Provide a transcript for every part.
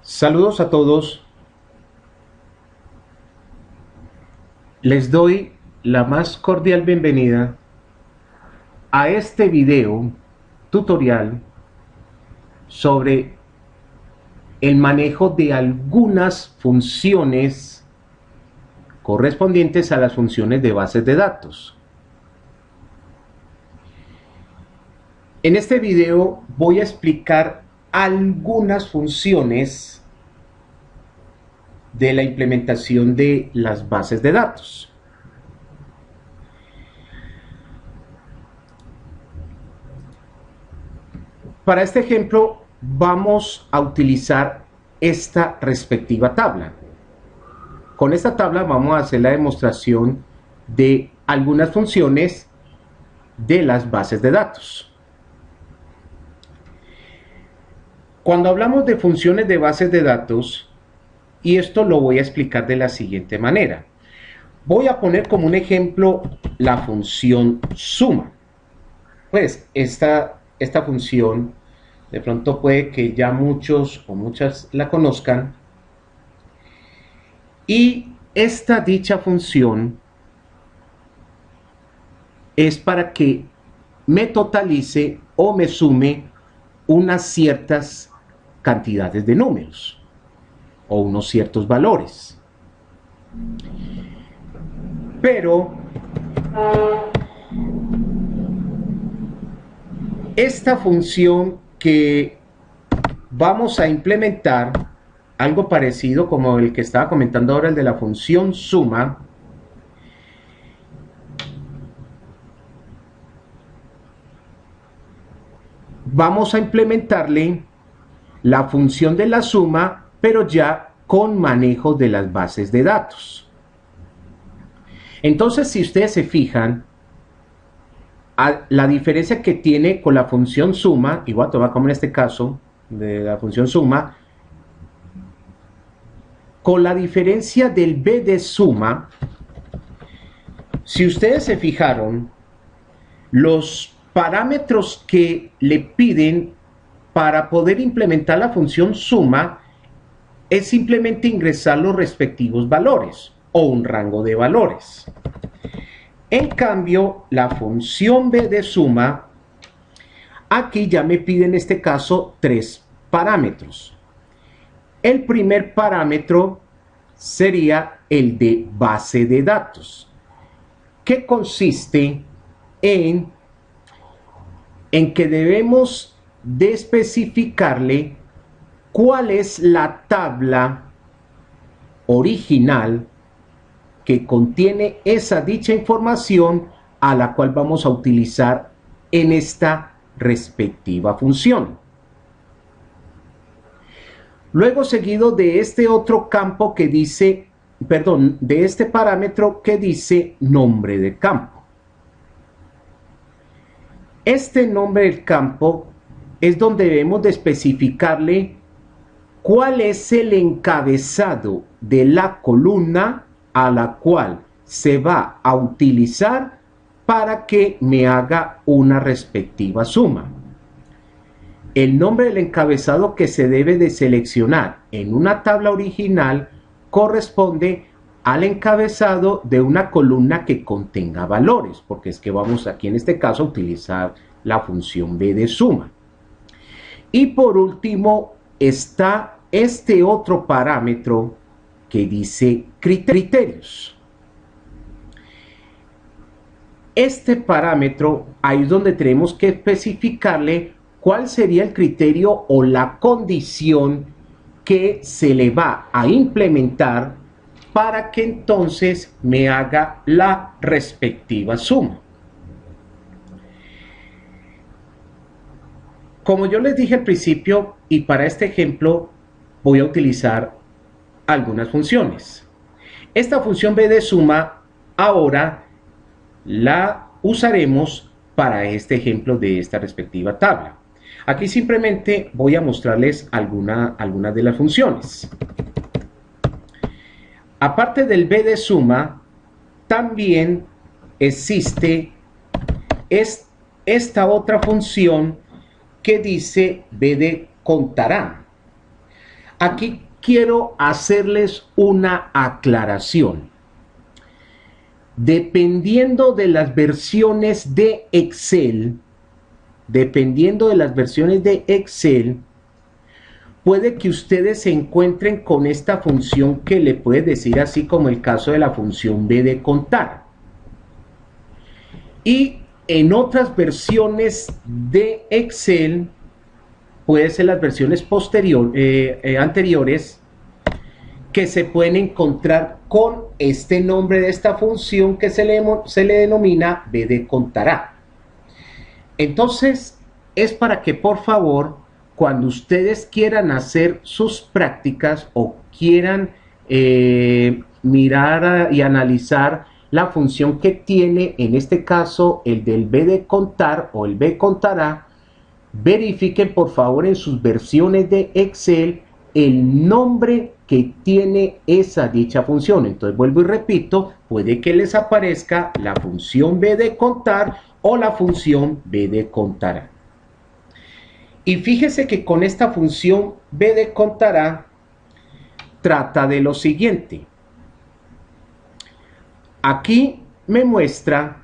Saludos a todos. Les doy la más cordial bienvenida a este video tutorial sobre el manejo de algunas funciones correspondientes a las funciones de bases de datos. En este video voy a explicar algunas funciones de la implementación de las bases de datos. Para este ejemplo vamos a utilizar esta respectiva tabla. Con esta tabla vamos a hacer la demostración de algunas funciones de las bases de datos. Cuando hablamos de funciones de bases de datos, y esto lo voy a explicar de la siguiente manera. Voy a poner como un ejemplo la función suma. Pues esta función de pronto puede que ya muchos o muchas la conozcan. Y esta dicha función es para que me totalice o me sume unas ciertas cantidades de números o unos ciertos valores. Pero esta función que vamos a implementar, algo parecido como el que estaba comentando ahora, el de la función suma, vamos a implementarle la función de la suma, pero ya con manejo de las bases de datos. Entonces, si ustedes se fijan, la diferencia que tiene con la función suma, y voy a tomar como en este caso de la función suma, con la diferencia del b de suma, si ustedes se fijaron, los parámetros que le piden para poder implementar la función suma es simplemente ingresar los respectivos valores o un rango de valores. En cambio, la función b de suma, aquí ya me pide en este caso tres parámetros. El primer parámetro sería el de base de datos, que consiste en que debemos de especificarle cuál es la tabla original que contiene esa dicha información a la cual vamos a utilizar en esta respectiva función. Luego seguido de este otro campo que dice, de este parámetro que dice nombre de campo. Este nombre del campo es donde debemos de especificarle cuál es el encabezado de la columna a la cual se va a utilizar para que me haga una respectiva suma. El nombre del encabezado que se debe de seleccionar en una tabla original corresponde al encabezado de una columna que contenga valores, porque es que vamos aquí en este caso a utilizar la función b de suma. Y por último está este otro parámetro que dice criterios. Este parámetro, ahí es donde tenemos que especificarle cuál sería el criterio o la condición que se le va a implementar para que entonces me haga la respectiva suma. Como yo les dije al principio, y para este ejemplo voy a utilizar algunas funciones. Esta función b de suma ahora la usaremos para este ejemplo de esta respectiva tabla. Aquí simplemente voy a mostrarles algunas de las funciones. Aparte del b de suma, también existe esta otra función que dice b de contará. aquí quiero hacerles una aclaración. Dependiendo de las versiones de Excel, puede que ustedes se encuentren con esta función que le puede decir así, como el caso de la función B de contar. Y en otras versiones de Excel, puede ser las versiones anteriores, que se pueden encontrar con este nombre de esta función que se le denomina B de contará. Entonces, es para que por favor, cuando ustedes quieran hacer sus prácticas o quieran mirar y analizar la función que tiene, en este caso, el del B de contar o el B contará, verifiquen por favor en sus versiones de Excel el nombre que tiene esa dicha función. Entonces vuelvo y repito, puede que les aparezca la función B de contar o la función B de contará. Y fíjese que con esta función B de contará trata de lo siguiente. Aquí me muestra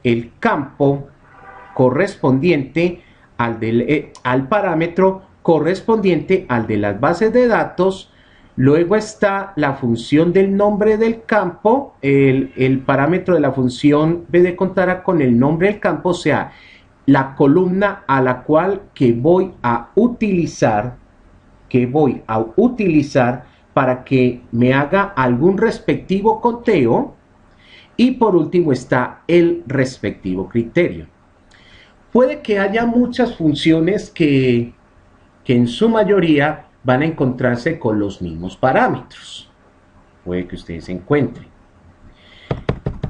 el campo correspondiente al parámetro correspondiente al de las bases de datos. Luego está la función del nombre del campo, el parámetro de la función B de contará con el nombre del campo, o sea, la columna a la cual que voy a utilizar para que me haga algún respectivo conteo. Y por último está el respectivo criterio. Puede que haya muchas funciones que en su mayoría van a encontrarse con los mismos parámetros. Puede que ustedes se encuentren.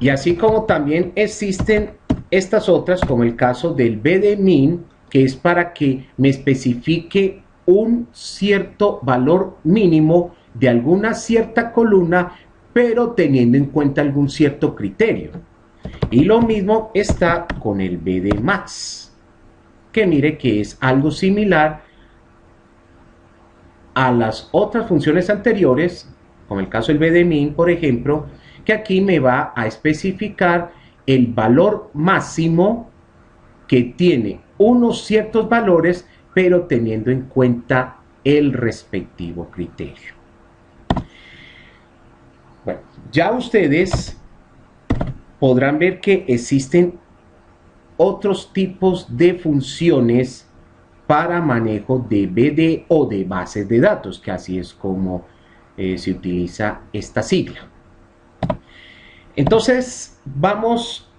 Y así como también existen estas otras, como el caso del B de min, que es para que me especifique un cierto valor mínimo de alguna cierta columna, pero teniendo en cuenta algún cierto criterio. Y lo mismo está con el B de max, que mire que es algo similar a las otras funciones anteriores, como el caso del B de min, por ejemplo, que aquí me va a especificar el valor máximo que tiene unos ciertos valores, pero teniendo en cuenta el respectivo criterio. Bueno, ya ustedes podrán ver que existen otros tipos de funciones para manejo de BD o de bases de datos, que así es como se utiliza esta sigla. Entonces vamos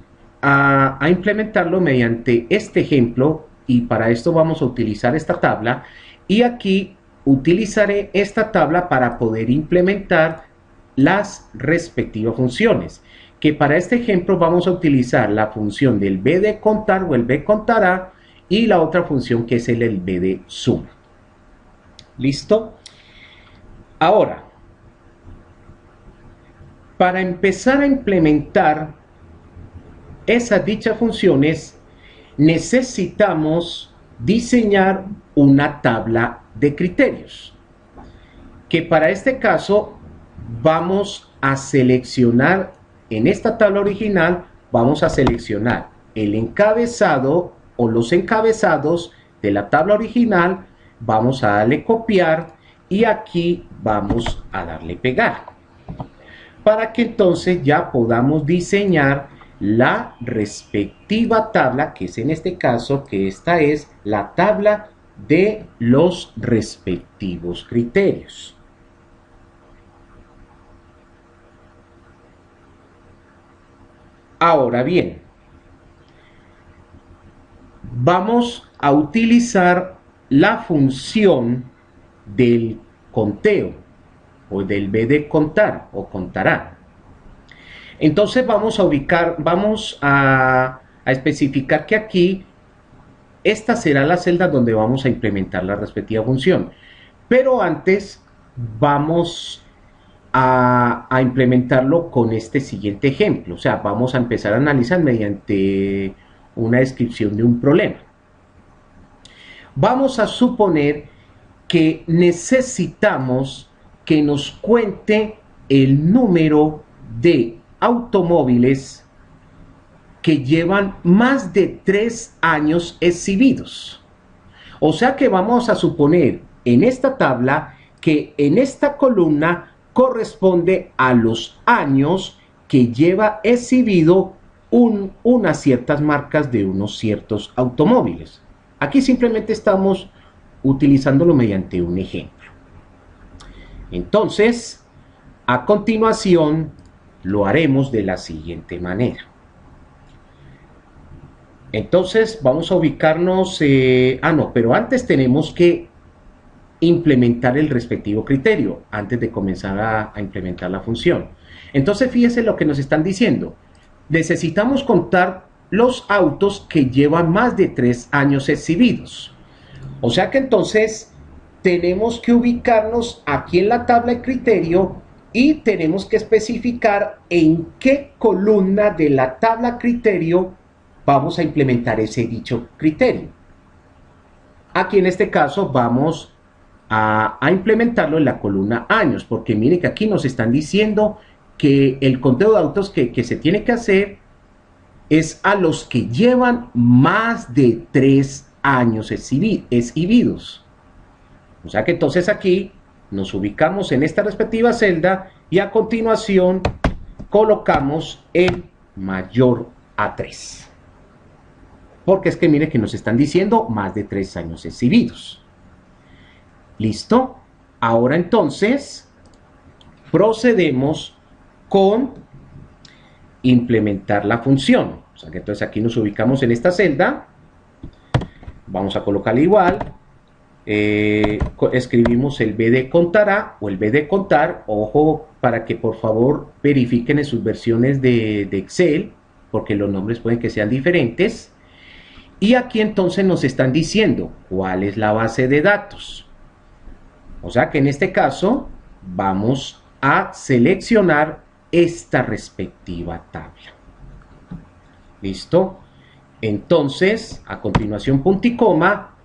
a implementarlo mediante este ejemplo, y para esto vamos a utilizar esta tabla, y aquí utilizaré esta tabla para poder implementar las respectivas funciones, que para este ejemplo vamos a utilizar la función del B de contar o el B contará, y la otra función que es el B de suma. ¿Listo? Ahora, para empezar a implementar esas dichas funciones, necesitamos diseñar una tabla de criterios, que para este caso vamos a seleccionar, en esta tabla original vamos a seleccionar el encabezado o los encabezados de la tabla original, vamos a darle copiar y aquí vamos a darle pegar, para que entonces ya podamos diseñar la respectiva tabla, que es en este caso, que esta es la tabla de los respectivos criterios. Ahora bien, vamos a utilizar la función del conteo o del B de contar o contará. Entonces vamos a especificar que aquí esta será la celda donde vamos a implementar la respectiva función. Pero antes vamos a implementarlo con este siguiente ejemplo. O sea, vamos a empezar a analizar mediante una descripción de un problema. Vamos a suponer que necesitamos que nos cuente el número de automóviles que llevan más de 3 años exhibidos. O sea que vamos a suponer en esta tabla que en esta columna corresponde a los años que lleva exhibido unas ciertas marcas de unos ciertos automóviles. Aquí simplemente estamos utilizándolo mediante un ejemplo. Entonces, a continuación, lo haremos de la siguiente manera. Entonces, vamos a ubicarnos... pero antes tenemos que implementar el respectivo criterio, antes de comenzar a implementar la función. Entonces, fíjense lo que nos están diciendo. Necesitamos contar los autos que llevan más de 3 años exhibidos. O sea que entonces tenemos que ubicarnos aquí en la tabla de criterio y tenemos que especificar en qué columna de la tabla criterio vamos a implementar ese dicho criterio. Aquí en este caso vamos a implementarlo en la columna años, porque miren que aquí nos están diciendo que el conteo de autos que se tiene que hacer es a los que llevan más de 3 años exhibidos. O sea que entonces aquí nos ubicamos en esta respectiva celda y a continuación colocamos el mayor a 3. Porque es que mire que nos están diciendo más de 3 años exhibidos. ¿Listo? Ahora entonces procedemos con implementar la función. O sea que entonces aquí nos ubicamos en esta celda. Vamos a colocarle igual. Escribimos el B de contará o el B de contar. Ojo, para que por favor verifiquen en sus versiones de Excel, porque los nombres pueden que sean diferentes. Y aquí entonces nos están diciendo cuál es la base de datos. O sea que en este caso vamos a seleccionar esta respectiva tabla. ¿Listo? Entonces, a continuación punto y coma,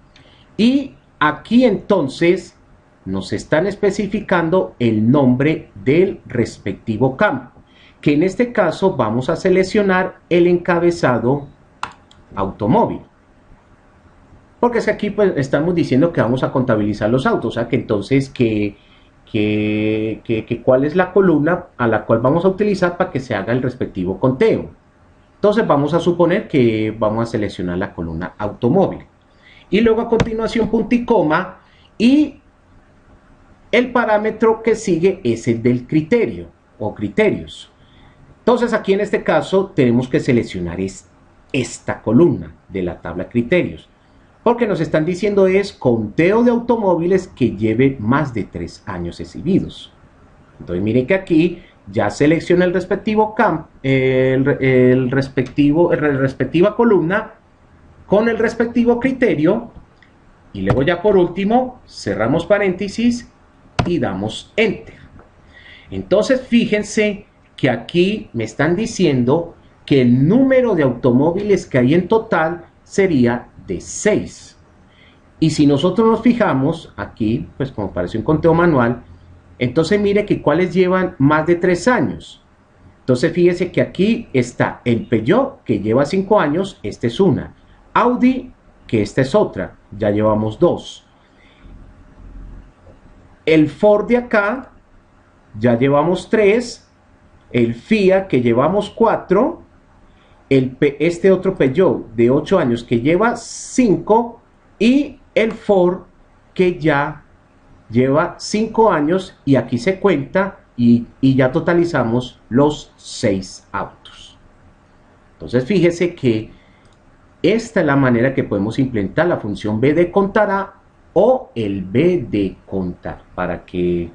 y aquí entonces nos están especificando el nombre del respectivo campo, que en este caso vamos a seleccionar el encabezado automóvil. Porque es que aquí pues estamos diciendo que vamos a contabilizar los autos, o sea que entonces cuál es la columna a la cual vamos a utilizar para que se haga el respectivo conteo. Entonces vamos a suponer que vamos a seleccionar la columna automóvil. Y luego a continuación punto y coma, y el parámetro que sigue es el del criterio o criterios. Entonces aquí en este caso tenemos que seleccionar esta columna de la tabla criterios. Porque nos están diciendo es conteo de automóviles que lleve más de 3 años exhibidos. Entonces miren que aquí ya selecciona el respectivo campo, respectiva columna con el respectivo criterio, y luego ya por último cerramos paréntesis y damos enter. Entonces fíjense que aquí me están diciendo que el número de automóviles que hay en total sería de 6. Y si nosotros nos fijamos aquí, pues como parece un conteo manual, entonces mire que cuáles llevan más de 3 años. Entonces fíjese que aquí está el Peugeot, que lleva 5 años, esta es una. Audi, que esta es otra, ya llevamos 2. El Ford de acá, ya llevamos 3. El Fiat, que llevamos 4. Este otro Peugeot de 8 años que lleva 5, y el Ford que ya lleva 5 años, y aquí se cuenta y ya totalizamos los 6 autos. Entonces fíjese que esta es la manera que podemos implementar la función B de contará o el B de contar, para que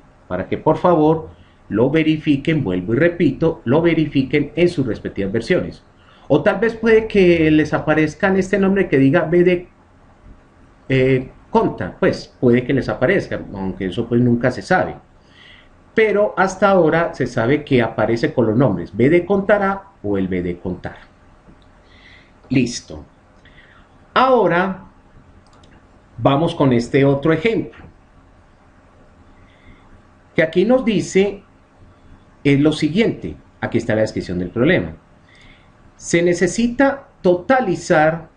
por favor lo verifiquen, vuelvo y repito, lo verifiquen en sus respectivas versiones. O tal vez puede que les aparezcan este nombre que diga B de conta, pues puede que les aparezca, aunque eso pues nunca se sabe. Pero hasta ahora se sabe que aparece con los nombres B de contará o el B de contar. Listo. Ahora vamos con este otro ejemplo. que aquí nos dice es lo siguiente. Aquí está la descripción del problema. Se necesita totalizar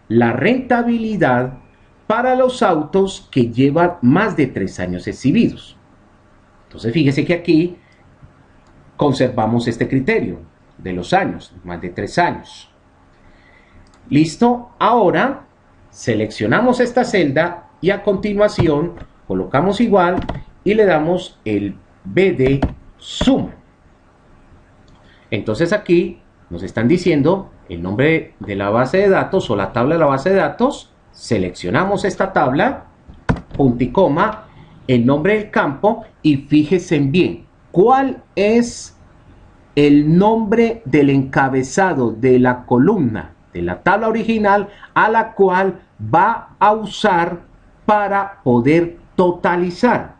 la rentabilidad para los autos que llevan más de 3 años exhibidos. Entonces fíjese que aquí conservamos este criterio de los años, más de 3 años. Listo, ahora seleccionamos esta celda y a continuación colocamos igual y le damos el BD suma. Entonces aquí nos están diciendo el nombre de la base de datos o la tabla de la base de datos. Seleccionamos esta tabla, punto y coma, el nombre del campo y fíjense bien cuál es el nombre del encabezado de la columna de la tabla original a la cual va a usar para poder totalizar.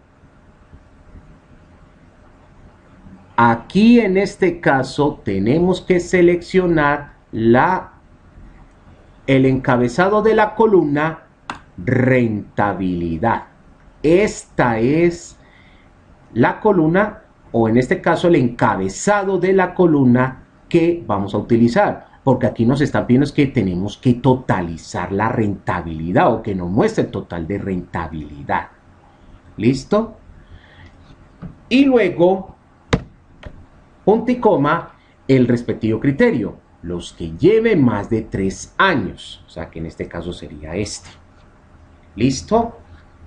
Aquí en este caso tenemos que seleccionar el encabezado de la columna rentabilidad. Esta es la columna, o en este caso el encabezado de la columna que vamos a utilizar, porque aquí nos están pidiendo es que tenemos que totalizar la rentabilidad o que nos muestre el total de rentabilidad. ¿Listo? Y luego, punto y coma, el respectivo criterio, los que lleven más de 3 años, o sea que en este caso sería este. ¿Listo?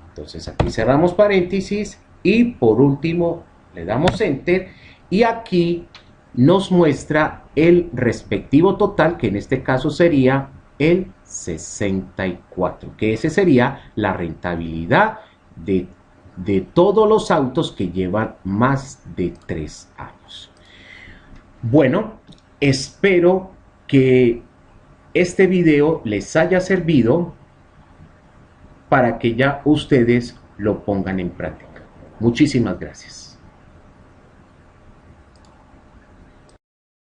Entonces aquí cerramos paréntesis y por último le damos enter y aquí nos muestra el respectivo total, que en este caso sería el 64, que ese sería la rentabilidad de todos los autos que llevan más de 3 años. Bueno, espero que este video les haya servido para que ya ustedes lo pongan en práctica. Muchísimas gracias.